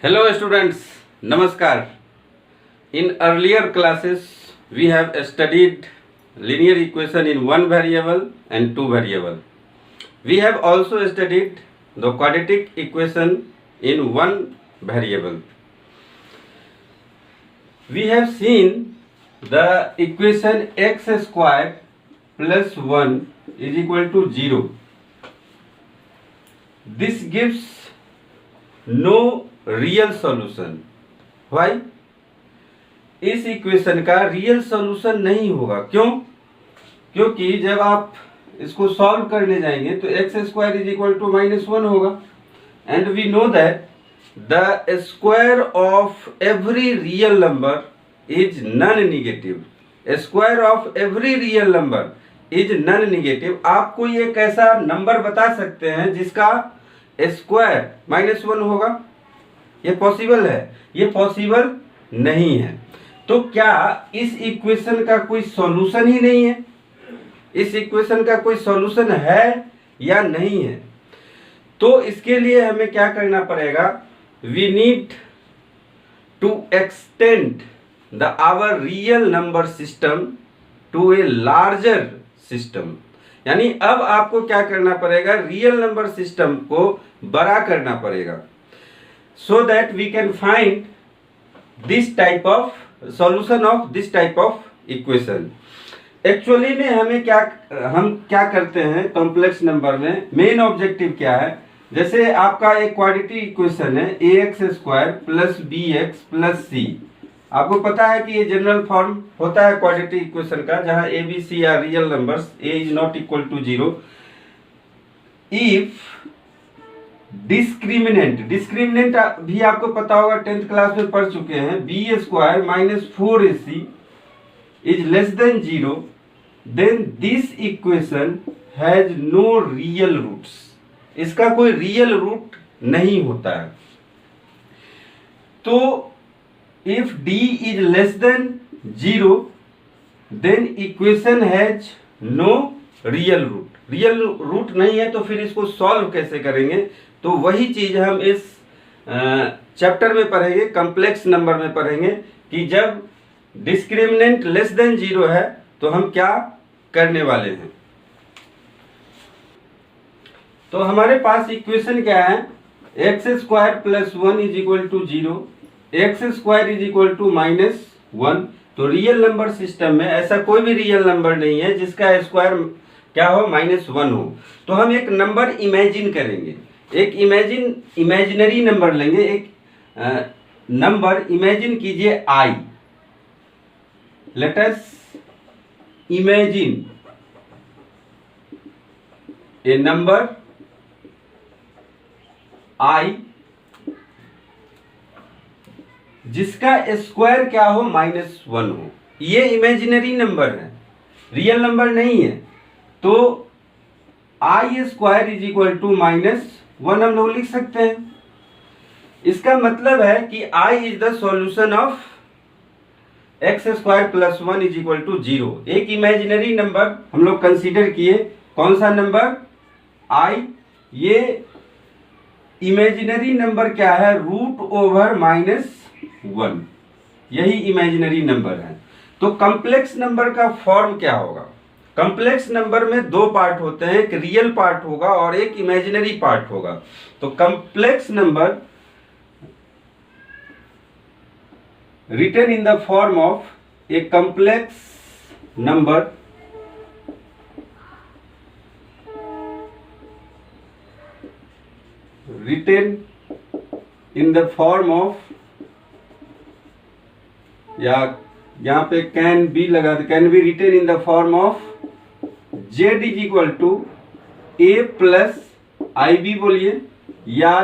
Hello students, Namaskar. In earlier classes we have studied linear equation in one variable and two variable. We have also studied the quadratic equation in one variable. We have seen the equation x square plus 1 is equal to 0. This gives no real solution. Why? इस equation का real solution नहीं होगा. क्यों? क्योंकि जब आप इसको solve करने जाएंगे तो x square is equal to -1 होगा. And we know that the square of every real number is non negative. Square of every real number is non negative. आप कोई एक ऐसा नंबर बता सकते हैं जिसका स्क्वायर -1 होगा? ये पॉसिबल है? ये पॉसिबल नहीं है. तो क्या इस इक्वेशन का कोई सॉल्यूशन ही नहीं है? इस इक्वेशन का कोई सॉल्यूशन है या नहीं है? तो इसके लिए हमें क्या करना पड़ेगा? We need to extend the our real number system to a larger system. यानी अब आपको क्या करना पड़ेगा? रियल नंबर सिस्टम को बड़ा करना पड़ेगा, so that we can find this type of solution of this type of equation. Actually में हम क्या करते हैं कॉम्प्लेक्स नंबर में? मेन ऑब्जेक्टिव क्या है? जैसे आपका एक क्वाड्रेटिक इक्वेशन है ax² plus bx plus c. आपको पता है कि ये जनरल फॉर्म होता है क्वाड्रेटिक इक्वेशन का, जहां a b c are real numbers, a is not equal to 0. If discriminant भी आपको पता होगा, 10th क्लास में पढ़ चुके हैं. b² - 4ac is less than 0, then this equation has no real roots. इसका कोई रियल रूट नहीं होता है. तो if d is less than 0 then equation has no real root. Real root नहीं है तो फिर इसको सॉल्व कैसे करेंगे? तो वही चीज हम इस चैप्टर में पढ़ेंगे, कॉम्प्लेक्स नंबर में पढ़ेंगे कि जब डिस्क्रिमिनेंट लेस देन 0 है तो हम क्या करने वाले हैं. तो हमारे पास इक्वेशन क्या है? x² plus 1 is equal to 0, x² is equal to -1. तो रियल नंबर सिस्टम में ऐसा कोई भी रियल नंबर नहीं है जिसका स्क्वायर क्या हो? -1 हो. तो हम एक नंबर इमेजिन करेंगे, एक इमेजिनरी नंबर लेंगे. एक नंबर इमेजिन कीजिए i. Let us imagine A number i जिसका स्क्वायर क्या हो? -1 हो. ये इमेजिनरी नंबर है, रियल नंबर नहीं है. तो i² इज इक्वल टू -1 हम लोग लिख सकते हैं. इसका मतलब है कि i is the solution of x² plus 1 is equal to 0. एक इमेजिनरी नंबर हम लोग कंसीडर किए. कौन सा नंबर? i. ये इमेजिनरी नंबर क्या है? √/-1. यही इमेजिनरी नंबर है. तो कॉम्प्लेक्स नंबर का फॉर्म क्या होगा? कॉम्प्लेक्स नंबर में दो पार्ट होते हैं, एक रियल पार्ट होगा और एक इमेजिनरी पार्ट होगा. तो complex number written in the form of a complex number written in the form of, या यहाँ पे कैन बी लगा, can be written in the form of z is equal to a plus i b बोलिए, या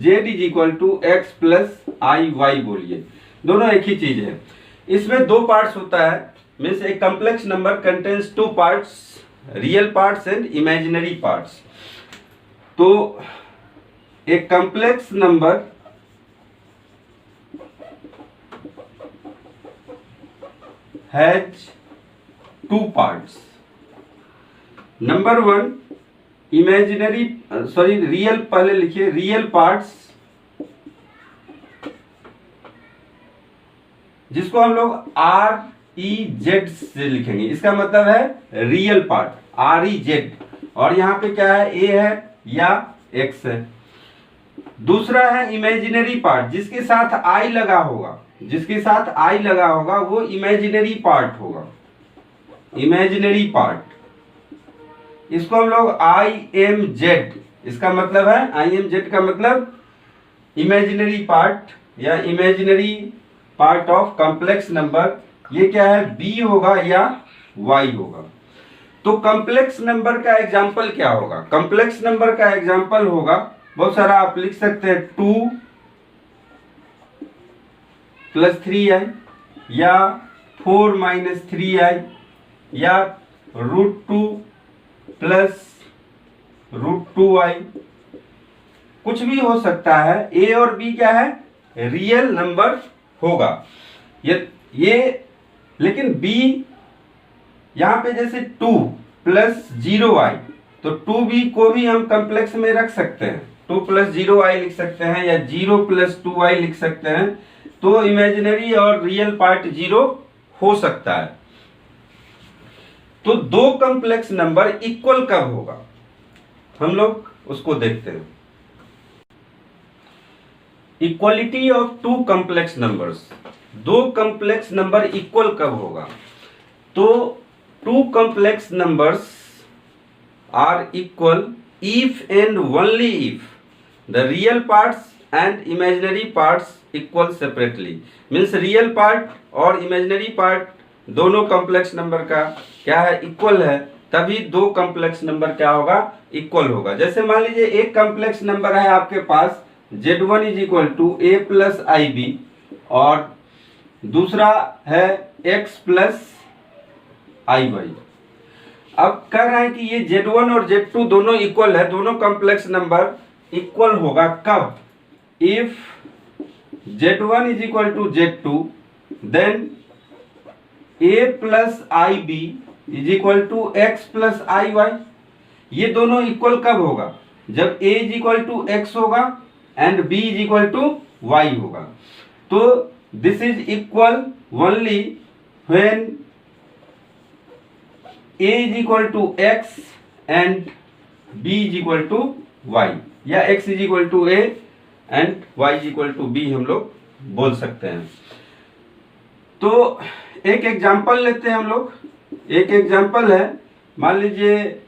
z is equal to x plus i y बोलिए. दोनों एक ही चीज है. इसमें दो पार्ट्स होता है. Means A complex number contains two parts, real parts and imaginary parts. तो एक complex number has two parts. Number 1 imaginary, real. पहले लिखिए रियल पार्ट्स जिसको हम लोग REZ से लिखेंगे। इसका मतलब है रियल पार्ट, REZ, और यहाँ पे क्या है, A है या X है। दूसरा है इमेजिनरी पार्ट, जिसके साथ I लगा होगा, जिसके साथ I लगा होगा वो इमेजिनरी पार्ट होगा, इमेजिनरी पार्ट। इसको हम लोग IMZ, इसका मतलब है IMZ का मतलब इमेजिनरी पार्ट या imaginary part of complex number. ये क्या है, B होगा या Y होगा। तो कॉम्प्लेक्स नंबर का एग्जाम्पल क्या होगा, कॉम्प्लेक्स नंबर का एग्जाम्पल होगा बहुत सारा, आप लिख सकते हैं 2 + 3i या 4 - 3i या √2 + √2i, कुछ भी हो सकता है। A और B क्या है, रियल नंबर होगा ये लेकिन B यहां पे जैसे 2 + 0i, तो 2b को भी हम कॉम्प्लेक्स में रख सकते हैं, 2 + 0i लिख सकते हैं या 0 + 2i लिख सकते हैं। तो इमेजिनरी और रियल पार्ट 0 हो सकता है। तो दो कॉम्प्लेक्स नंबर इक्वल कब होगा, हम लोग उसको देखते हैं। Equality of two complex numbers, दो कॉम्प्लेक्स नंबर इक्वल कब होगा। तो two complex numbers are equal if and only if the real parts and imaginary parts equal separately. Means real part और इमेजिनरी पार्ट दोनों कॉम्प्लेक्स नंबर का क्या है, equal है, तभी दो कॉम्प्लेक्स नंबर क्या होगा, इक्वल होगा। जैसे मान लीजिए एक कॉम्प्लेक्स नंबर है आपके पास Z1 = A + IB और दूसरा है X + IY। अब कह रहे हैं कि ये Z1 और Z2 दोनों इक्वल है, दोनों कॉम्प्लेक्स नंबर इक्वल होगा कब, if Z1 = Z2 then A + IB = X + IY। ये दोनों इक्वल कब होगा, जब A = X होगा एंड B = Y होगा। तो this is equal only when A = X and B = Y, या X = A and Y = B हम लोग बोल सकते हैं। तो एक एग्जांपल लेते हैं हम लोग। एक एग्जांपल है, मान लीजिए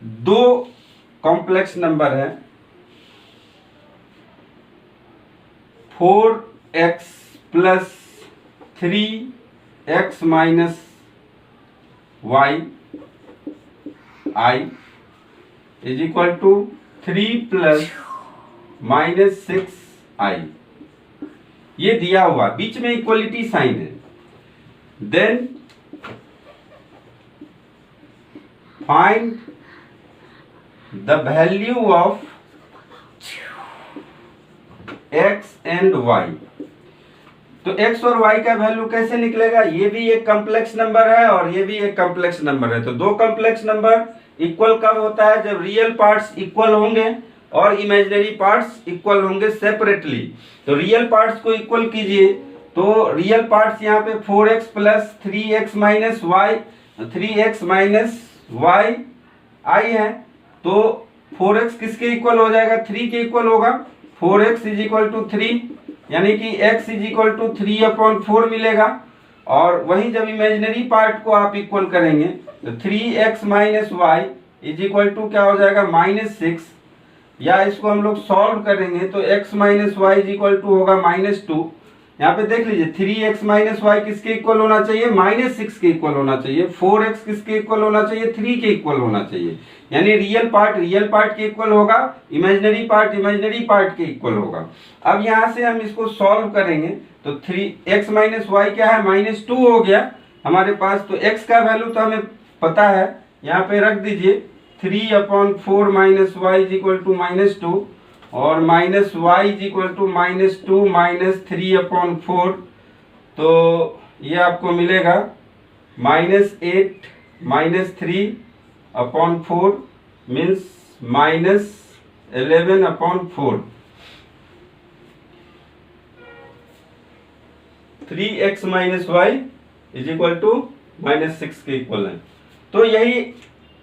दो कॉम्प्लेक्स नंबर है 4x + 3x - y I = 3 + -6i। ये दिया हुआ, बीच में इक्वलिटी साइन है। Then find the value of x and y। तो x और y का वैल्यू कैसे निकलेगा, ये भी एक कॉम्प्लेक्स नंबर है और ये भी एक कॉम्प्लेक्स नंबर है। तो दो कॉम्प्लेक्स नंबर इक्वल कब होता है, जब रियल पार्ट्स इक्वल होंगे और इमेजिनरी पार्ट्स इक्वल होंगे सेपरेटली। तो रियल पार्ट्स को इक्वल कीजिए, तो रियल पार्ट्स यहाँ पे 4x + 3x - y 3x - y I है। तो 4x किसके इक्वल हो जाएगा, 3 के इक्वल होगा। 4x = 3 यानी कि x = 3/4 मिलेगा। और वहीं जब इमेजिनरी पार्ट को आप इक्वल करेंगे तो 3x - y = क्या हो जाएगा, -6, या इसको हम लोग सॉल्व करेंगे तो x - y = होगा -2। यहाँ पे देख लीजिए 3x - y किसके इक्वल होना चाहिए, -6 के इक्वल होना चाहिए। 4x किसके इक्वल होना चाहिए, 3 के इक्वल होना चाहिए। यानी रियल पार्ट के इक्वल होगा, इमेजिनरी पार्ट के इक्वल होगा। अब यहाँ से हम इसको सॉल्व करेंगे तो 3x - y क्या है, -2 हो गया हमारे पास। तो x का वैल्यू तो हमें पता है, यहाँ पे रख दीजिए 3/4 - y = -2 और -y = -2 - 3/4। तो ये आपको मिलेगा -8 - 3/4 means -11/4। 3x minus y is equal to -6 के इक्वल है। तो यही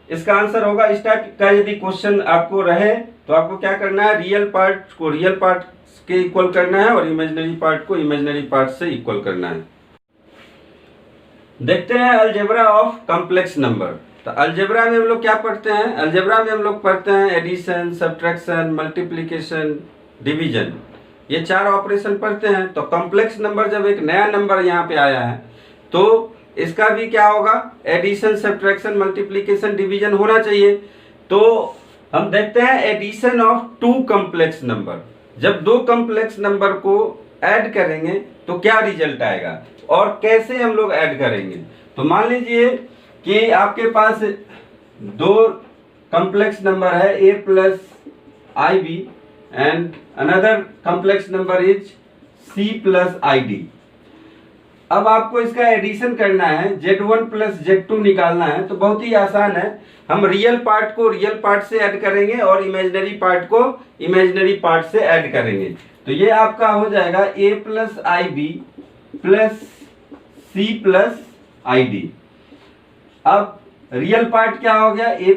इसका आंसर होगा। इस टाइप का यदि क्वेश्चन आपको रहे तो आपको क्या करना है, रियल पार्ट को रियल पार्ट के इक्वल करना है और इमेजिनरी पार्ट को इमेजिनरी पार्ट से इक्वल करना है। देखते हैं अलजेब्रा ऑफ कॉम्प्लेक्स नंबर। तो अलजेब्रा में हम लोग क्या पढ़ते हैं, अलजेब्रा में हम लोग पढ़ते हैं एडिशन, सब्ट्रैक्शन, मल्टीप्लिकेशन, डिवीजन, ये 4 ऑपरेशन पढ़ते हैं। तो कॉम्प्लेक्स नंबर जब एक नया नंबर यहाँ पे आया है तो इसका भी क्या होगा, एडिशन, सब्ट्रैक्शन, मल्टीप्लिकेशन, डिवीजन होना चाहिए। तो हम देखते हैं एडिशन ऑफ 2 कॉम्प्लेक्स नंबर। जब 2 कॉम्प्लेक्स नंबर को ऐड करेंगे तो क्या रिजल्ट आएगा और कैसे हम लोग ऐड करेंगे। तो मान लीजिए कि आपके पास 2 कॉम्प्लेक्स नंबर है a plus i b and another complex number is c plus i d. अब आपको इसका एडिशन करना है, z1 प्लस z2 निकालना है। तो बहुत ही आसान है, हम रियल पार्ट को रियल पार्ट से ऐड करेंगे और इमेजिनरी पार्ट को इमेजिनरी पार्ट से ऐड करेंगे। तो ये आपका हो जाएगा a plus i b plus c plus i d. अब रियल पार्ट क्या हो गया, a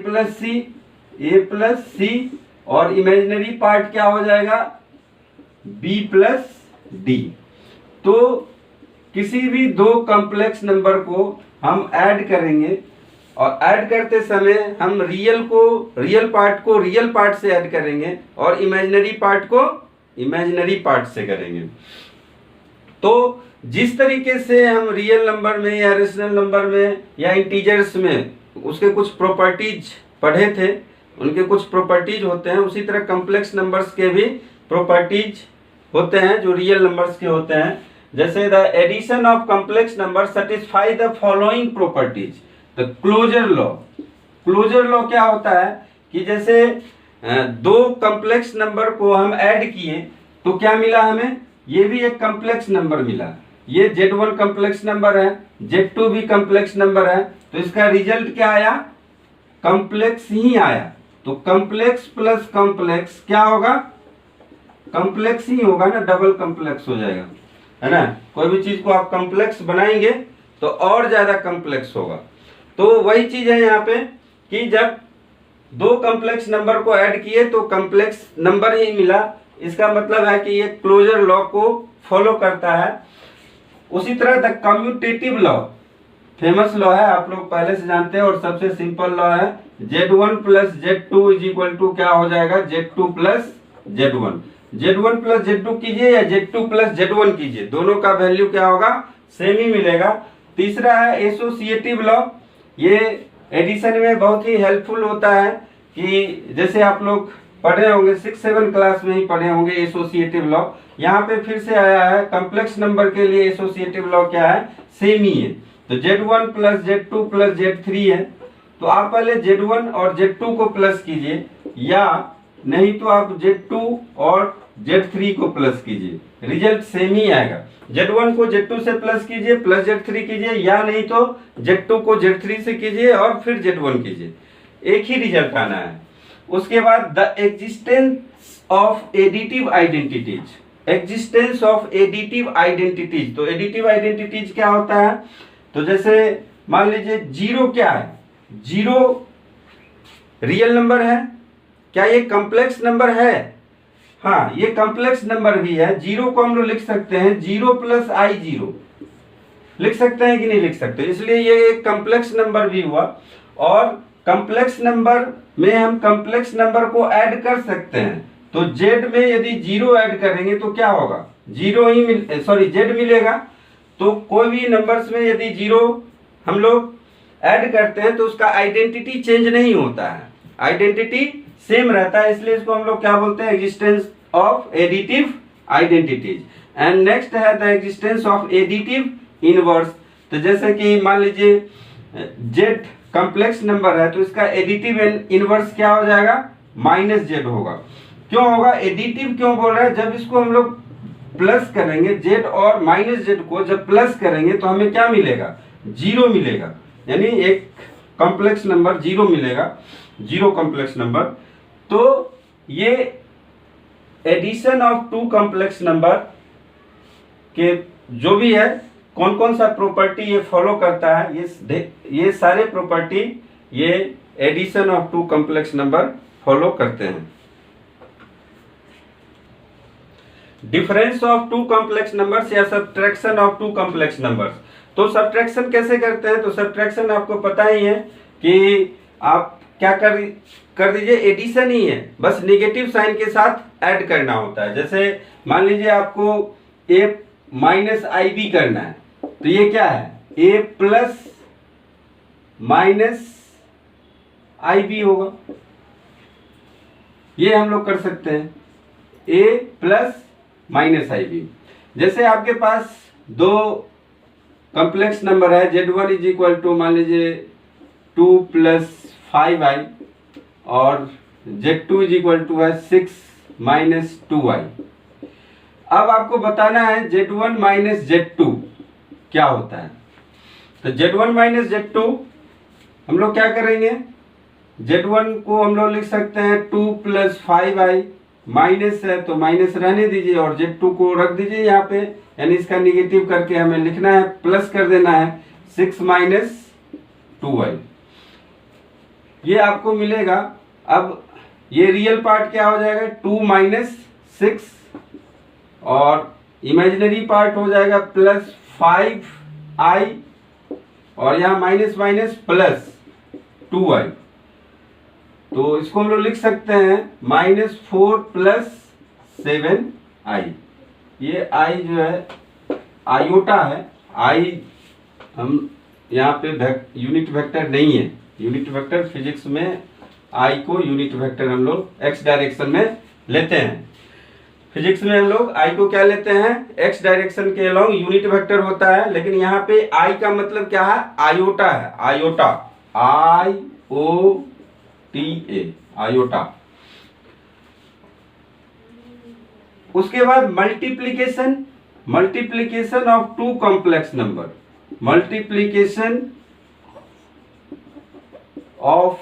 प्लस सी और इमेजिनरी पार्ट क्या हो जाएगा, b प्लस डी। तो किसी भी 2 कॉम्प्लेक्स नंबर को हम ऐड करेंगे और ऐड करते समय हम रियल पार्ट को रियल पार्ट से ऐड करेंगे और इमेजिनरी पार्ट को इमेजिनरी पार्ट से करेंगे। तो जिस तरीके से हम रियल नंबर में या रेशनल नंबर में या इंटीजर्स में उसके कुछ प्रॉपर्टीज पढ़े थे, उनके कुछ प्रॉपर्टीज होते हैं, उसी तरह कॉम्प्लेक्स नंबर्स के भी प्रॉपर्टीज होते हैं जो रियल नंबर्स के होते हैं। जैसे the addition of complex number satisfy the following properties. The closure law क्या होता है कि जैसे 2 कॉम्प्लेक्स नंबर को हम ऐड किए तो क्या मिला हमें, ये भी एक कॉम्प्लेक्स नंबर मिला, ये z1 कॉम्प्लेक्स नंबर है, z2 भी कॉम्प्लेक्स नंबर है। तो इसका रिजल्ट क्या आया, कॉम्प्लेक्स ही आया। तो कॉम्प्लेक्स प्लस कॉम्प्लेक्स क्या होगा, कॉम्प्लेक्स ही होगा ना, डबल कॉम्प्लेक्स हो जाएगा, है ना। कोई भी चीज को आप कॉम्प्लेक्स बनाएंगे तो और ज्यादा कॉम्प्लेक्स होगा। तो वही चीज है यहाँ पे कि जब 2 कॉम्प्लेक्स नंबर को ऐड किए तो कॉम्प्लेक्स नंबर ही मिला। इसका मतलब है कि ये क्लोजर लॉ को फॉलो करता है। उसी तरह the commutative law famous law है, आप लोग पहले से जानते हैं और सबसे सिंपल लॉ है, z1 plus z2 is equal to क्या हो जाएगा, z2 plus z1। z1 plus z2 कीजिए या z2 प्लस z1 कीजिए, दोनों का वैल्यू क्या होगा, सेम ही मिलेगा। तीसरा है एसोसिएटिव लॉ। ये एडिशन में बहुत ही हेल्पफुल होता है कि जैसे आप लोग पढ़े होंगे 6-7 क्लास में ही पढ़े होंगे एसोसिएटिव लॉ। यहाँ पे फिर से आया है, कॉम्प्लेक्स नंबर के लिए एसोसिएटिव लॉ क्या है, सेम ही है। तो z1 plus z2 plus z3 है। तो आप पहले z1 और z2 को प्लस कीजिए या नहीं तो आप z2 और z3 को प्लस कीजिए, रिजल्ट सेम ही आएगा। z1 को z2 से प्लस कीजिए प्लस z3 कीजिए या नहीं तो z2 को z3 से कीजिए और फिर z1 कीजिए, एक ही रिजल्ट आना है। उसके बाद the existence of additive identities, existence of additive identities. तो एडिटिव आइडेंटिटीज क्या होता है, तो जैसे मान लीजिए 0 क्या है, 0 रियल नंबर है, क्या ये कॉम्प्लेक्स नंबर है, हाँ ये कॉम्प्लेक्स नंबर भी है। 0 को हम लोग लिख सकते हैं 0 प्लस आई 0 लिख सकते हैं कि नहीं लिख सकते, इसलिए ये एक कॉम्प्लेक्स नंबर भी हुआ। और कॉम्प्लेक्स नंबर में हम कॉम्प्लेक्स नंबर को ऐड कर सकते हैं। तो z में यदि 0 ऐड करेंगे तो क्या होगा, 0 ही z मिलेगा। तो कोई भी नंबर्स में यदि 0 हम लोग ऐड करते हैं तो उसका आइडेंटिटी चेंज नहीं होता है, आइडेंटिटी सेम रहता है, इसलिए इसको हम लोग क्या बोलते हैं, existence of additive identities. And next है the existence of additive inverse. तो जैसे कि मान लीजिए z कॉम्प्लेक्स नंबर है तो इसका एडिटिव इनवर्स क्या हो जाएगा, -z होगा। क्यों होगा, एडिटिव क्यों बोल रहे हैं, जब इसको हम लोग प्लस करेंगे z और -z को जब प्लस करेंगे तो हमें क्या मिलेगा, 0 मिलेगा, यानी एक कॉम्प्लेक्स नंबर 0 मिलेगा, 0 कॉम्प्लेक्स नंबर। तो ये एडिशन ऑफ 2 कॉम्प्लेक्स नंबर के जो भी है कौन कौन सा प्रॉपर्टी ये फॉलो करता है, ये सारे प्रॉपर्टी ये addition of two complex number follow करते हैं। Difference of two complex numbers या subtraction of two complex numbers. तो सब्ट्रैक्शन कैसे करते हैं, तो सब्ट्रैक्शन आपको पता ही है कि आप क्या कर दीजिए, एडिशन ही है, बस नेगेटिव साइन के साथ ऐड करना होता है। जैसे मान लीजिए आपको a माइनस आई बी करना है, तो ये क्या है, a plus minus i b होगा, ये हम लोग कर सकते हैं, a plus minus i b. जैसे आपके पास दो कॉम्प्लेक्स नंबर है, z1 इज इक्वल टू मान लीजिए 2 प्लस 5i और z2 इज इक्वल टू है 6 माइनस 2i। अब आपको बताना है z1 माइनस z2 क्या होता है। तो z1 माइनस z2 हम लोग क्या करेंगे, z1 को हम लोग लिख सकते हैं 2 प्लस 5i, माइनस है तो माइनस रहने दीजिए और z2 को रख दीजिए यहाँ पे, यानी इसका निगेटिव करके हमें लिखना है, प्लस कर देना है 6 माइनस 2i, ये आपको मिलेगा। अब ये रियल पार्ट क्या हो जाएगा, 2 माइनस 6 और इमेजिनरी पार्ट हो जाएगा प्लस 5i और यहाँ माइनस माइनस प्लस 2i, तो इसको हम लोग लिख सकते हैं -4 प्लस 7i। ये i जो है आयोटा है, i हम यहाँ पे यूनिट वेक्टर नहीं है, यूनिट वेक्टर फिजिक्स में i को यूनिट वेक्टर हम लोग x डायरेक्शन में लेते हैं। फिजिक्स में हम लोग i को क्या लेते हैं, x डायरेक्शन के अलोंग यूनिट वेक्टर होता है, लेकिन यहाँ पे i का मतलब क्या है, आयोटा है, आयोटा, IOTA, आयोटा। उसके बाद multiplication, multiplication of two complex number, multiplication of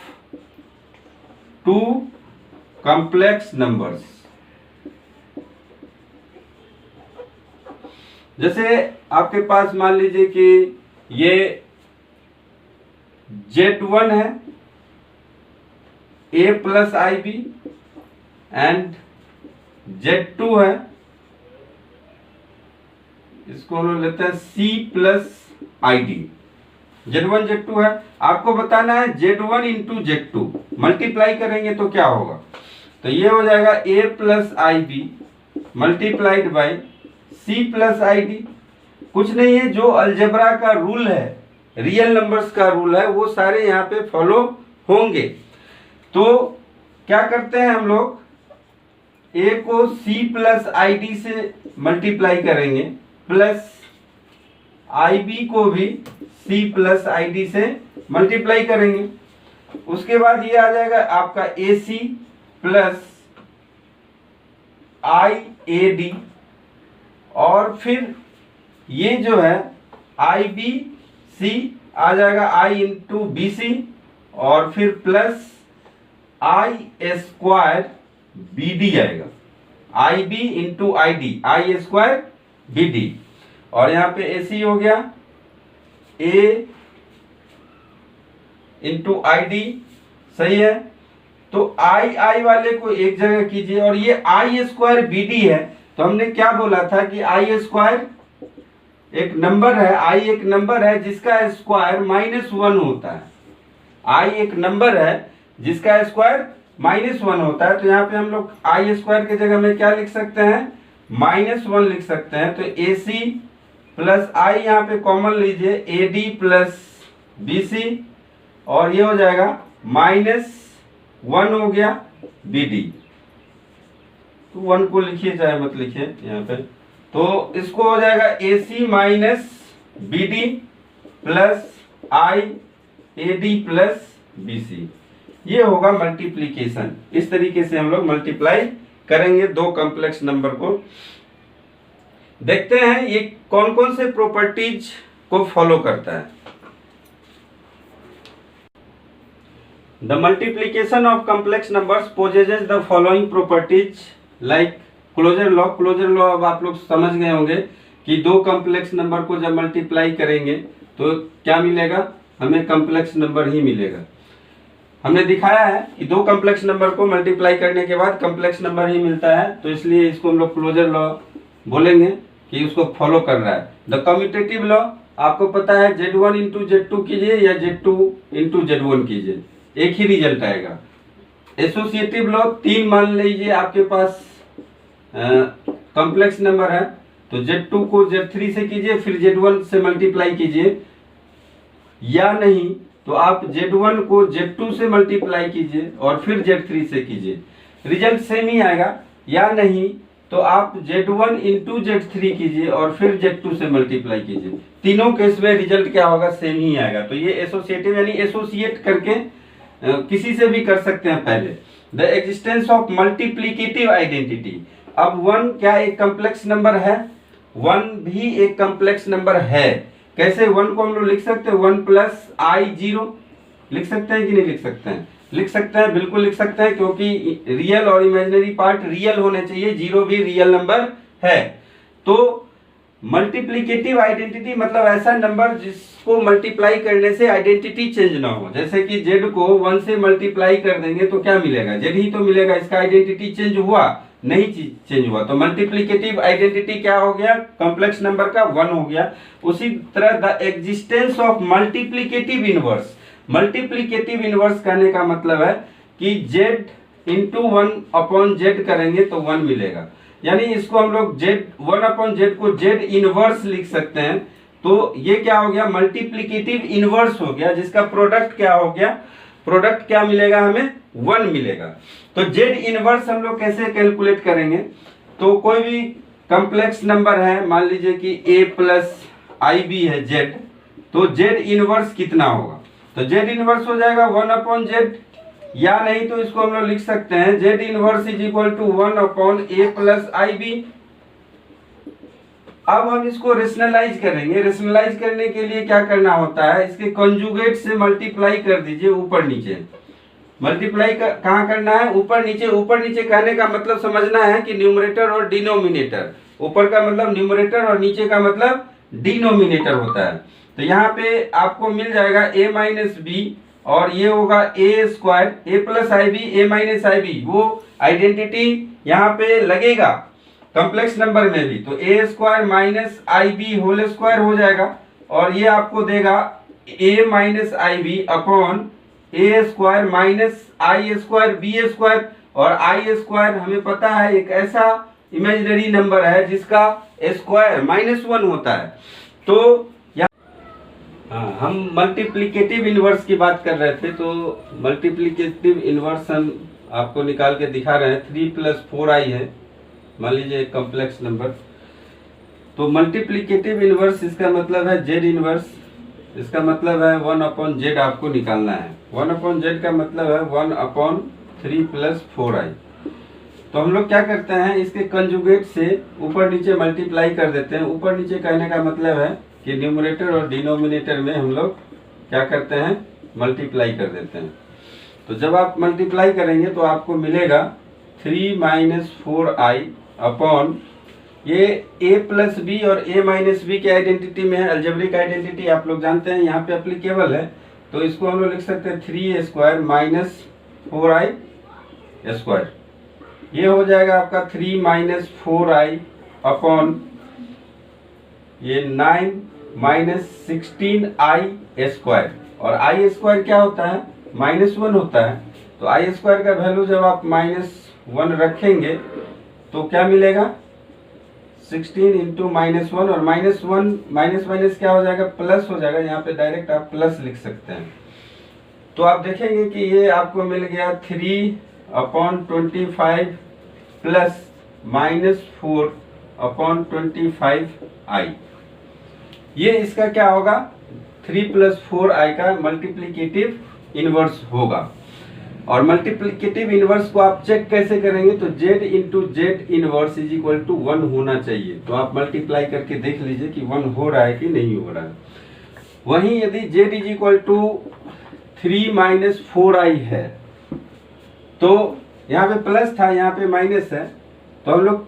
two complex numbers. जैसे आपके पास मान लीजिए कि ये z1 है, a plus i b and z2 है, इसको हम लोग लेते हैं c plus i D. z1 z2 है, आपको बताना है z1 इंटू z2 मल्टीप्लाई करेंगे तो क्या होगा, तो ये हो जाएगा a plus i b multiplied by c plus i d. कुछ नहीं है, जो अलजेब्रा का रूल है, रियल नंबर्स का रूल है, वो सारे यहाँ पे फॉलो होंगे। तो क्या करते हैं हम लोग, a को c प्लस आई डी से मल्टीप्लाई करेंगे, प्लस आई बी को भी c प्लस आई डी से मल्टीप्लाई करेंगे। उसके बाद ये आ जाएगा आपका ac plus i A D, और फिर ये जो है आई बी सी आ जाएगा i इंटू बी सी, और फिर plus i square B D आएगा, i B into i D, i square B D, और यहाँ पे ए सी हो गया ए इंटू आई डी, सही है। तो आई वाले को एक जगह कीजिए, और ये आई स्क्वायर बी डी है, तो हमने क्या बोला था कि आई स्क्वायर एक नंबर है, आई एक नंबर है जिसका स्क्वायर -1 होता है, आई एक नंबर है जिसका स्क्वायर -1 होता है। तो यहाँ पे हम लोग आई स्क्वायर की जगह में क्या लिख सकते हैं, -1 लिख सकते हैं। तो ए सी प्लस आई यहाँ पे कॉमन लीजिए, a D plus B C, और ये हो जाएगा -1 हो गया बी डी। तो 1 को लिखिए चाहे मत लिखिए यहाँ पे, तो इसको हो जाएगा A C minus B D plus i A D plus B C, ये होगा मल्टीप्लीकेशन। इस तरीके से हम लोग मल्टीप्लाई करेंगे दो कॉम्प्लेक्स नंबर को। देखते हैं ये कौन कौन से प्रॉपर्टीज को फॉलो करता है। The multiplication of complex numbers possesses the following properties like closure law. Closure law अब आप लोग समझ गए होंगे कि दो कॉम्प्लेक्स नंबर को जब मल्टीप्लाई करेंगे तो क्या मिलेगा, हमें कॉम्प्लेक्स नंबर ही मिलेगा। हमने दिखाया है कि दो कॉम्प्लेक्स नंबर को मल्टीप्लाई करने के बाद कॉम्प्लेक्स नंबर ही मिलता है, तो इसलिए इसको हम लोग क्लोजर लॉ बोलेंगे कि उसको फॉलो कर रहा है। द कम्यूटेटिव लॉ आपको पता है, Z1 इंटू Z2 कीजिए या Z2 इंटू Z1 कीजिए, एक ही रिजल्ट आएगा। एसोसिएटिव लॉ 3 मान लीजिए आपके पास कॉम्प्लेक्स नंबर है, तो Z2 को Z3 से कीजिए, फिर Z1 से मल्टीप्लाई कीजिए, या नहीं तो आप Z1 को Z2 से मल्टीप्लाई कीजिए और फिर Z3 से कीजिए, रिजल्ट सेम ही आएगा। या नहीं तो आप Z1 इंटू Z3 कीजिए और फिर Z2 से मल्टीप्लाई कीजिए, तीनों केस में रिजल्ट क्या होगा, सेम ही आएगा। तो ये एसोसिएटिव यानी एसोसिएट करके किसी से भी कर सकते हैं। पहले the existence of multiplicative identity. अब 1 क्या एक कॉम्प्लेक्स नंबर है, 1 भी एक कॉम्प्लेक्स नंबर है। कैसे 1 को हम लोग लिख सकते हैं 1 प्लस I0, लिख सकते हैं कि नहीं लिख सकते हैं, लिख सकते हैं, बिल्कुल लिख सकते हैं, क्योंकि रियल और इमेजिनरी पार्ट रियल होने चाहिए, 0 भी रियल नंबर है। तो मल्टीप्लिकेटिव आइडेंटिटी मतलब ऐसा नंबर जिसको मल्टीप्लाई करने से आइडेंटिटी चेंज ना हो। जैसे कि Z को 1 से मल्टीप्लाई कर देंगे तो क्या मिलेगा, Z ही तो मिलेगा, इसका आइडेंटिटी चेंज हुआ नहीं, चेंज हुआ। तो मल्टीप्लिकेटिव आइडेंटिटी क्या हो गया, कॉम्प्लेक्स नंबर का 1 हो गया। उसी तरह the existence of multiplicative inverse. Multiplicative inverse कहने का मतलब है कि Z इंटू 1 अपॉन Z करेंगे तो 1 मिलेगा, यानी इसको हम लोग Z 1 अपॉन Z को Z इनवर्स लिख सकते हैं। तो ये क्या हो गया, मल्टीप्लिकेटिव इनवर्स हो गया, जिसका प्रोडक्ट क्या हो गया, प्रोडक्ट क्या मिलेगा, हमें 1 मिलेगा। तो Z इनवर्स हम लोग कैसे कैलकुलेट करेंगे, तो कोई भी कॉम्प्लेक्स नंबर है, मान लीजिए कि A प्लस IB है Z, तो Z इनवर्स कितना होगा, तो Z इनवर्स हो जाएगा 1 अपॉन Z, या नहीं तो इसको हम लोग लिख सकते हैं Z inverse is equal to 1 upon A plus IB। अब हम इसको रेशनलाइज करेंगे। रेशनलाइज करने के लिए क्या करना होता है, इसके कंजुगेट से मल्टीप्लाई कर दीजिए ऊपर नीचे। मल्टीप्लाई कहाँ करना है, ऊपर नीचे। ऊपर नीचे कहने का मतलब समझना है कि न्यूमरेटर और डिनोमिनेटर, ऊपर का मतलब न्यूमरेटर और नीचे का मतलब डिनोमिनेटर होता है। तो यहाँ पे आपको मिल जाएगा A माइनस बी और ये होगा A square, A plus IB, A minus IB, वो आइडेंटिटी यहाँ पे लगेगा कॉम्प्लेक्स नंबर में भी। तो A square minus IB whole square हो जाएगा और ये आपको देगा A minus IB upon A square minus I square B square. और I स्क्वायर हमें पता है एक ऐसा इमेजिनरी नंबर है जिसका स्क्वायर -1 होता है। तो हाँ, हम मल्टीप्लिकेटिव इनवर्स की बात कर रहे थे, तो मल्टीप्लिकेटिव इनवर्स हम आपको निकाल के दिखा रहे हैं। 3 प्लस 4i है, मान लीजिए एक कॉम्प्लेक्स नंबर। तो मल्टीप्लिकेटिव इनवर्स इसका मतलब है Z इनवर्स, इसका मतलब है 1 अपॉन Z आपको निकालना है। 1 अपॉन Z का मतलब है 1 अपॉन 3 प्लस 4i। तो हम लोग क्या करते हैं, इसके कंजुगेट से ऊपर नीचे मल्टीप्लाई कर देते हैं। ऊपर नीचे कहने का मतलब है कि न्यूमरेटर और डिनोमिनेटर में हम लोग क्या करते हैं, मल्टीप्लाई कर देते हैं। तो जब आप मल्टीप्लाई करेंगे तो आपको मिलेगा 3 माइनस 4i अपॉन ये A प्लस बी और A माइनस बी के आइडेंटिटी में है। अलजेब्रिक आइडेंटिटी आप लोग जानते हैं, यहाँ पे एप्लीकेबल है। तो इसको हम लोग लिख सकते हैं 3a square minus 4i square. ये हो जाएगा आपका 3 माइनस 4i अपॉन ये 9 माइनस 16i स्क्वायर। और i स्क्वायर क्या होता है, -1 होता है। तो i स्क्वायर का वैल्यू जब आप -1 रखेंगे तो क्या मिलेगा, 16 इंटू -1, और -1 माइनस माइनस क्या हो जाएगा, प्लस हो जाएगा। यहाँ पे डायरेक्ट आप प्लस लिख सकते हैं। तो आप देखेंगे कि ये आपको मिल गया 3 अपॉन 25 प्लस -4 अपॉन 25i। ये इसका क्या होगा, 3 प्लस 4i का मल्टीप्लिकेटिव इनवर्स होगा। और मल्टीप्लिकेटिव इनवर्स को आप चेक कैसे करेंगे, तो Z into Z inverse is equal to 1 होना चाहिए। तो आप मल्टीप्लाई करके देख लीजिए कि 1 हो रहा है कि नहीं हो रहा है। वहीं यदि Z is equal to 3 minus 4i है, तो यहाँ पे प्लस था, यहाँ पे माइनस है, तो हम लोग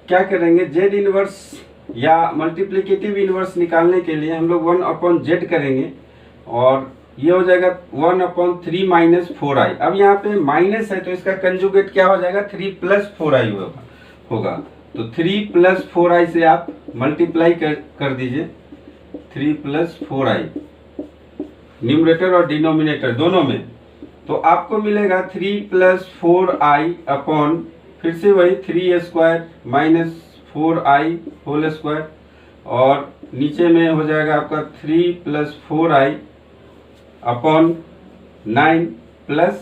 क्या करेंगे, Z इनवर्स या मल्टीप्लिकेटिव इनवर्स निकालने के लिए हम लोग 1/z करेंगे और ये हो जाएगा 1/3 माइनस 4i। अब यहाँ पे माइनस है तो इसका कंजुगेट क्या हो जाएगा, 3 + 4i होगा। तो 3 + 4i से आप मल्टीप्लाई कर दीजिए, 3 + 4i न्यूमरेटर और डिनोमिनेटर दोनों में। तो आपको मिलेगा 3 + 4i अपॉन फिर से वही 3a² minus 4i whole square और नीचे में हो जाएगा आपका 3 + 4i अपॉन 9 +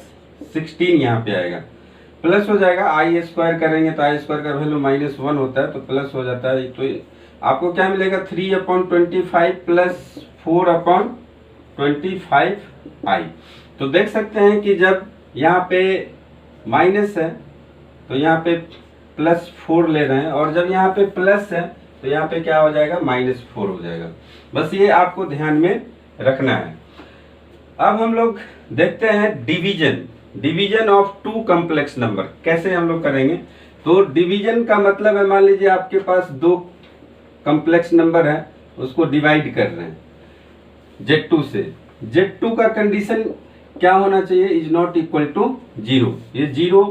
16 यहाँ पे आएगा, प्लस हो जाएगा। i² करेंगे तो i² का वैल्यू -1 होता है तो प्लस हो जाता है। तो आपको क्या मिलेगा, 3/25 + 4/25i। तो देख सकते हैं कि जब यहाँ पे माइनस है तो यहाँ पे +4 ले रहे हैं और जब यहाँ पे प्लस है तो यहाँ पे क्या हो जाएगा, -4 हो जाएगा। बस ये आपको ध्यान में रखना है। अब हम लोग देखते हैं डिवीजन ऑफ 2 कॉम्प्लेक्स नंबर कैसे हम लोग करेंगे। तो डिवीजन का मतलब है, मान लीजिए आपके पास 2 कॉम्प्लेक्स नंबर है, उसको डिवाइड कर रहे हैं Z2 से। Z2 का कंडीशन क्या होना चाहिए, इज नॉट इक्वल टू 0। ये 0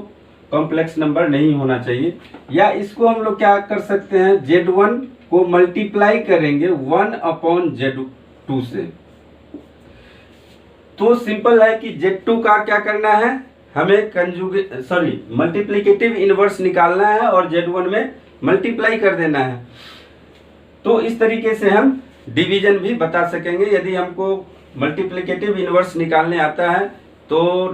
कॉम्प्लेक्स नंबर नहीं होना चाहिए। या इसको हम लोग क्या कर सकते हैं, Z1 को मल्टीप्लाई करेंगे 1/Z2 से। तो सिंपल है कि Z2 का क्या करना है, हमें मल्टीप्लिकेटिव इनवर्स निकालना है और Z1 में मल्टीप्लाई कर देना है। तो इस तरीके से हम डिवीजन भी बता सकेंगे। यदि हमको मल्टीप्लिकेटिव इनवर्स निकालने आता है तो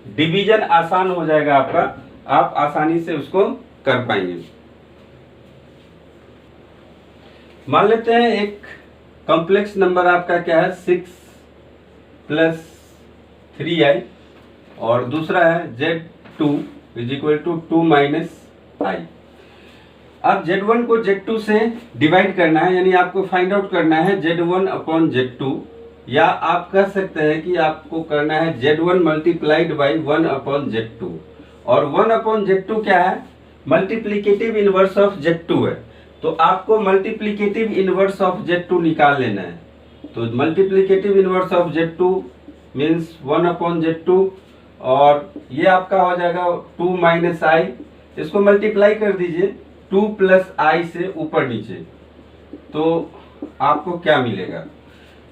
डिवीजन आसान हो जाएगा आपका, आप आसानी से उसको कर पाएंगे। मान लेते हैं एक कॉम्प्लेक्स नंबर आपका क्या है, 6 + 3i और दूसरा है Z2 = 2 - i। अब Z1 को Z2 से डिवाइड करना है, यानी आपको फाइंड आउट करना है Z1/Z2, या आप कह सकते हैं कि आपको करना है Z1 × 1/Z2। और 1/Z2 क्या है, मल्टीप्लिकेटिव इनवर्स ऑफ Z2 है। तो आपको मल्टीप्लिकेटिव इनवर्स ऑफ Z2 निकाल लेना है। तो multiplicative inverse of Z2 means 1/Z2 और ये आपका हो जाएगा 2 - i। इसको मल्टीप्लाई कर दीजिए 2 + i से ऊपर नीचे, तो आपको क्या मिलेगा।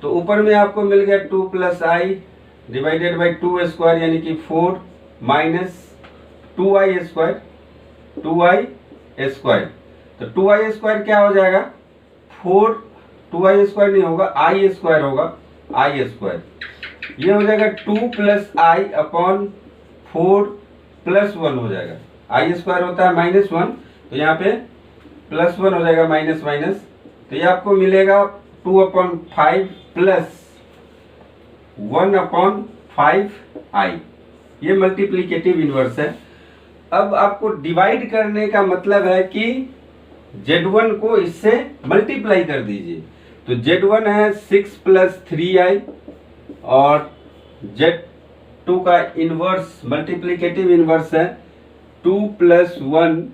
तो ऊपर में आपको मिल गया 2 + i डिवाइडेड बाई 2² यानी कि 4 माइनस 2i²। तो 2i² क्या हो जाएगा, 4, 2i² नहीं होगा, i² होगा, i²। ये हो जाएगा 2 + i अपॉन 4 + 1 हो जाएगा। i² होता है -1, तो यहाँ पे +1 हो जाएगा माइनस माइनस। तो ये आपको मिलेगा 2/5 + 1/5i। ये मल्टीप्लिकेटिव इनवर्स है। अब आपको डिवाइड करने का मतलब है कि Z1 को इससे मल्टीप्लाई कर दीजिए। तो Z1 है 6 + 3i और Z2 का इनवर्स मल्टीप्लिकेटिव इनवर्स है 2 + 1,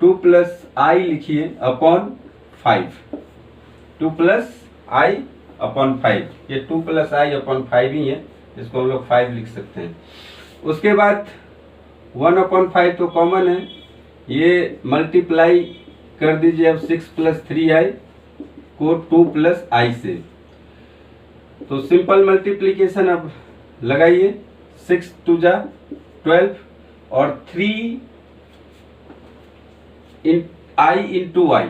2 + i लिखिए अपॉन 5, 2 + i अपॉन 5। ये 2 + i अपॉन 5 ही है, इसको हम लोग 5 लिख सकते हैं। उसके बाद 1/5 तो कॉमन है, ये मल्टीप्लाई कर दीजिए अब 6 + 3i को 2 + i से। तो सिंपल मल्टीप्लिकेशन अब लगाइए, 6 × 2 = 12 और 3i × i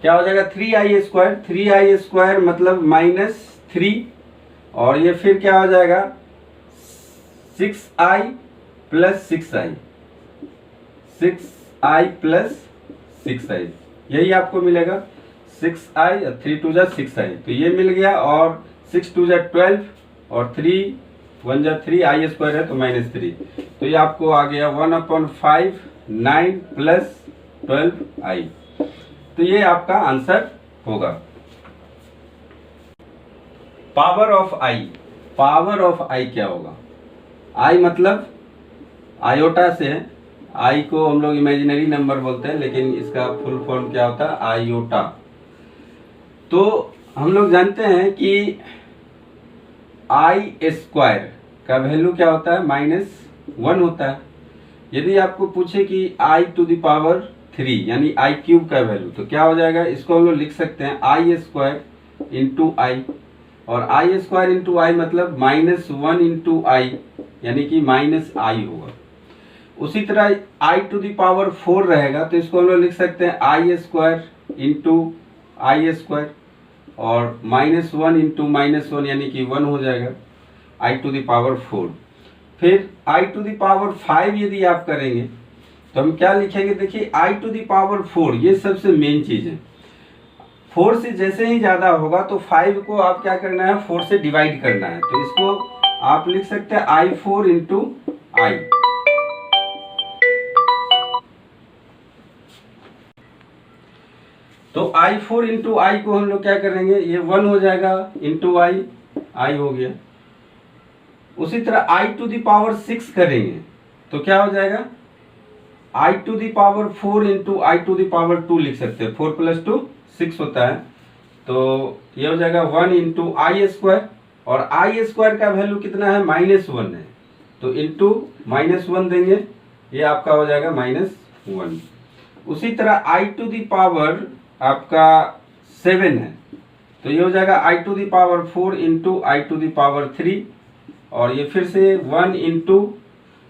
क्या हो जाएगा, 3i²। 3i² मतलब -3 और ये फिर क्या हो जाएगा 6i + 6i, 6i + 6i, यही आपको मिलेगा 6i और 3 × 2 = 6i। तो ये मिल गया और 6 × 2 = 12 और 3 × 1 = 3, i² है तो -3। तो ये आपको आ गया 1/5 9 + 12i। तो ये आपका आंसर होगा। Power of i, power of i क्या होगा, i मतलब आयोटा से है, आई को हम लोग इमेजिनरी नंबर बोलते हैं, लेकिन इसका फुल फॉर्म क्या होता है, आयोटा। तो हम लोग जानते हैं कि आई स्क्वायर का वैल्यू क्या होता है, -1 होता है। यदि आपको पूछे कि आई टू द पावर 3 यानी आई क्यूब का वैल्यू, तो क्या हो जाएगा, इसको हम लोग लिख सकते हैं आई स्क्वायर इंटू आई, और आई स्क्वायर इंटू आई मतलब -1 इंटू आई यानी कि -i होगा। उसी तरह आई टू द पावर 4 रहेगा तो इसको हम लोग लिख सकते हैं आई स्क्वायर इंटू आई स्क्वायर, और -1 इंटू -1 यानी कि 1 हो जाएगा आई टू द पावर 4। फिर आई टू द पावर 5 यदि आप करेंगे तो हम क्या लिखेंगे, देखिए आई टू द पावर 4 ये सबसे मेन चीज है। 4 से जैसे ही ज्यादा होगा तो 5 को आप क्या करना है, 4 से डिवाइड करना है। तो इसको आप लिख सकते हैं i4 इंटू आई। तो i4 इंटू आई को हम लोग क्या करेंगे, ये 1 हो जाएगा इंटू आई, आई हो गया। उसी तरह आई टू द पावर 6 करेंगे तो क्या हो जाएगा, i to the power 4 into i to the power 2 लिख सकते हैं, 4 + 2 6 होता है। तो ये हो जाएगा 1 इंटू आई स्क्वायर, और आई स्क्वायर का वैल्यू कितना है, -1 है, तो इंटू -1 देंगे, ये आपका हो जाएगा -1। उसी तरह आई टू द पावर आपका 7 है तो ये हो जाएगा i to the power 4 into i to the power 3, और ये फिर से 1 into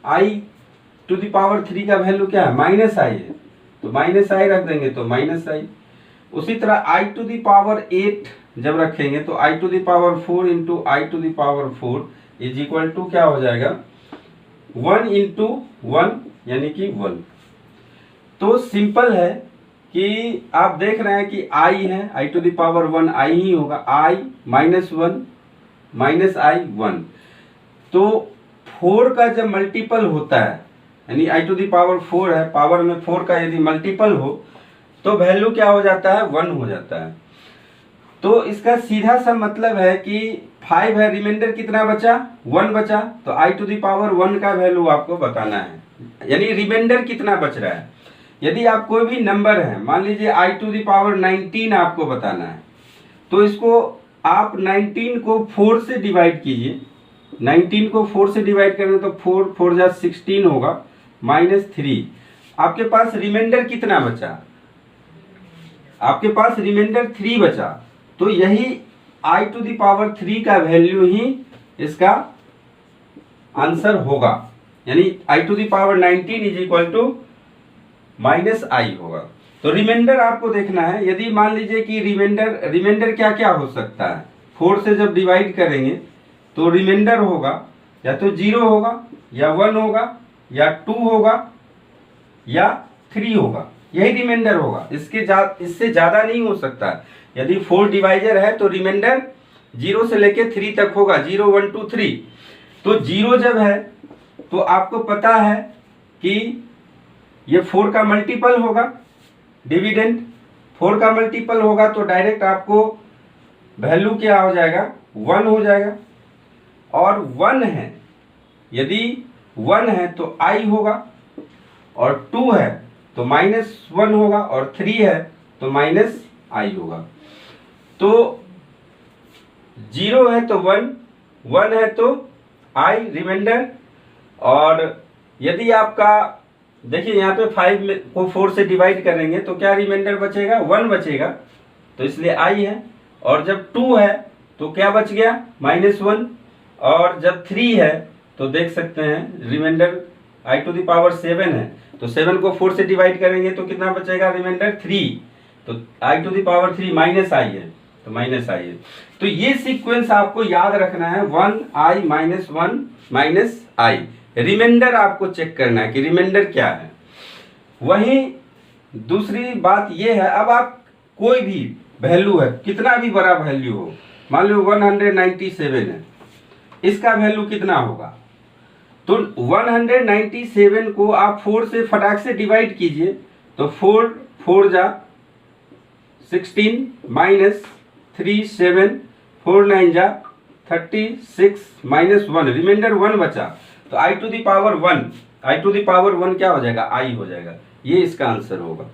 i to the power 3 का वैल्यू क्या है, -i है, तो -i रख देंगे तो -i। उसी तरह आई टू द पावर 8 जब रखेंगे तो i to the power 4 into i to the power 4 is equal to क्या हो जाएगा, 1 इंटू 1 यानी कि 1। तो सिंपल है कि आप देख रहे हैं कि i है, आई टू द पावर 1 i ही होगा, i -1 -i 1। तो 4 का जब मल्टीपल होता है यानी आई टू द पावर 4 है, पावर में 4 का यदि मल्टीपल हो तो वैल्यू क्या हो जाता है, 1 हो जाता है। तो इसका सीधा सा मतलब है कि 5 है, रिमाइंडर कितना बचा, 1 बचा, तो आई टू द पावर 1 का वैल्यू आपको बताना है, यानी रिमाइंडर कितना बच रहा है। यदि आप कोई भी नंबर है, मान लीजिए आई टू द पावर 19 आपको बताना है, तो इसको आप 19 को 4 से डिवाइड कीजिए। 19 को 4 से डिवाइड करें तो 4 4 जा 16 होगा, -3। आपके पास रिमाइंडर कितना बचा, आपके पास रिमाइंडर 3 बचा, तो यही आई टू द पावर 3 का वैल्यू ही इसका आंसर होगा, यानी i to the power 19 is equal to -i होगा। तो रिमाइंडर आपको देखना है। यदि मान लीजिए कि रिमाइंडर क्या क्या हो सकता है, 4 से जब डिवाइड करेंगे तो रिमाइंडर होगा या तो 0 होगा या 1 होगा या 2 होगा या 3 होगा, यही रिमाइंडर होगा। इससे ज्यादा नहीं हो सकता। यदि 4 डिवाइजर है तो रिमाइंडर 0 से लेके 3 तक होगा, 0 1 2 3। तो 0 जब है तो आपको पता है कि ये 4 का मल्टीपल होगा, डिविडेंड 4 का मल्टीपल होगा, तो डायरेक्ट आपको वैल्यू क्या हो जाएगा, 1 हो जाएगा। और 1 है, यदि 1 है तो i होगा, और 2 है तो -1 होगा, और 3 है तो -i होगा। तो 0 है तो 1, 1 है तो i रिमाइंडर। और यदि आपका देखिए यहाँ पे 5 को 4 से डिवाइड करेंगे तो क्या रिमाइंडर बचेगा, 1 बचेगा, तो इसलिए i है। और जब 2 है तो क्या बच गया, -1। और जब 3 है तो देख सकते हैं remainder i to the power 7 है, तो 7 को 4 से डिवाइड करेंगे तो कितना बचेगा, रिमाइंडर 3, तो i to the power 3 -i है, तो -i है। तो ये सीक्वेंस आपको याद रखना है, 1i -1 -i। रिमाइंडर आपको चेक करना है कि रिमाइंडर क्या है। वहीं दूसरी बात ये है, अब आप कोई भी वैल्यू है, कितना भी बड़ा वैल्यू हो, मान लो 197 है, इसका वैल्यू कितना होगा, तो 197 को आप 4 से फटाक से डिवाइड कीजिए, तो 4 4 जा 16 -3 7 4 9 जा 36 -1, रिमाइंडर 1 बचा। तो i to the power 1 i to the power 1 क्या हो जाएगा, आई हो जाएगा। ये इसका आंसर होगा।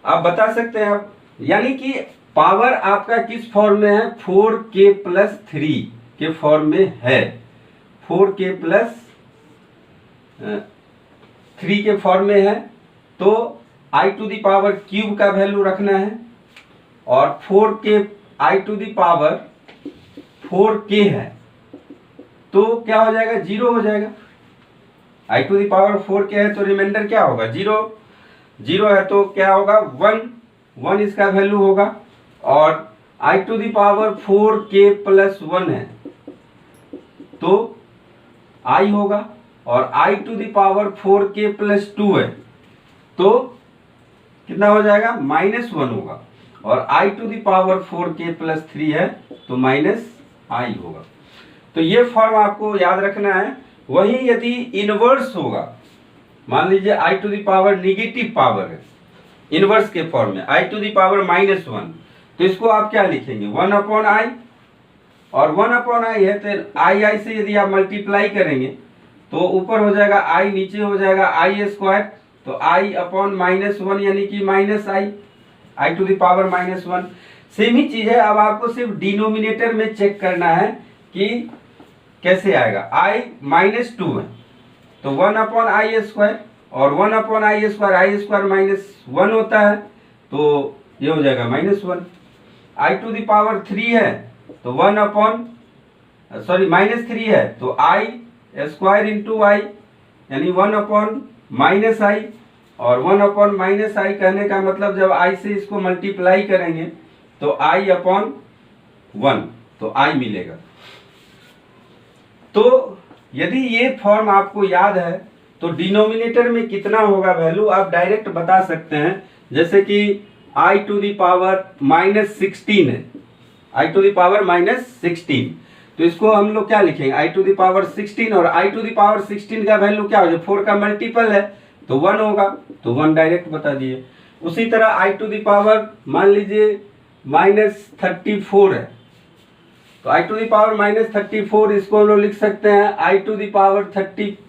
आप बता सकते हैं आप, यानी कि पावर आपका किस फॉर्म में है, 4k प्लस 3 के फॉर्म में है, 4k प्लस 3 के फॉर्म में है। तो i to the power cube का वैल्यू रखना है और 4k I to the power 4k है तो क्या हो जाएगा, 0 हो जाएगा। I to the power 4k है तो रिमाइंडर क्या होगा, 0 है तो क्या होगा, 1 इसका वैल्यू होगा। और i to the power 4k plus 1 है तो आई होगा। और i to the power 4k plus 2 है तो कितना हो जाएगा, -1 होगा। और i to the power 4k plus 3 है तो -i होगा। तो ये फॉर्म आपको याद रखना है। वही यदि इनवर्स होगा, मान लीजिए i to the power negative power है, इनवर्स के फॉर्म में आई टू द पावर -1, तो इसको आप क्या लिखेंगे, 1/i। और 1/i है तो आई से यदि आप मल्टीप्लाई करेंगे तो ऊपर हो जाएगा i, नीचे हो जाएगा i², तो i/-1 यानी कि -i, i to the power -1। Same ही चीज है, अब आपको सिर्फ डिनोमिनेटर में चेक करना है कि कैसे आएगा। i -2 है तो 1/i² और 1/i² -1 होता है तो ये हो जाएगा -1। आई टू द पावर 3 है तो -3 है तो i² इंटू i यानी 1/-i। और 1/-i कहने का मतलब जब i से इसको मल्टीप्लाई करेंगे तो i/1 तो i मिलेगा। तो यदि ये फॉर्म आपको याद है तो डिनोमिनेटर में कितना होगा वैल्यू आप डायरेक्ट बता सकते हैं। जैसे कि आई टू द पावर -16 है, आई टू द पावर -16, तो इसको हम लोग क्या लिखेंगे, आई टू द पावर 16। और आई टू द पावर 16 का वैल्यू क्या हो जाए, 4 का मल्टीपल है तो 1 होगा, तो 1 डायरेक्ट बता दिए। उसी तरह आई टू द पावर मान लीजिए -34 है तो आई टू द पावर -34 इसको हम लोग लिख सकते हैं i to the power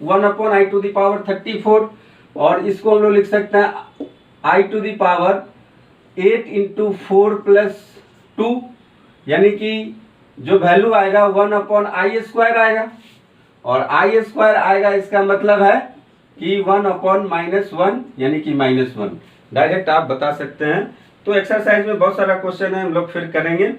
1/i to the power 34। और इसको हम लोग लिख सकते हैं i to the power 8 into 4 plus 2, यानी कि जो वैल्यू आएगा 1/i² आएगा। और i² आएगा इसका मतलब है कि 1/-1 यानी कि -1 डायरेक्ट आप बता सकते हैं। तो एक्सरसाइज में बहुत सारा क्वेश्चन है, हम लोग फिर करेंगे।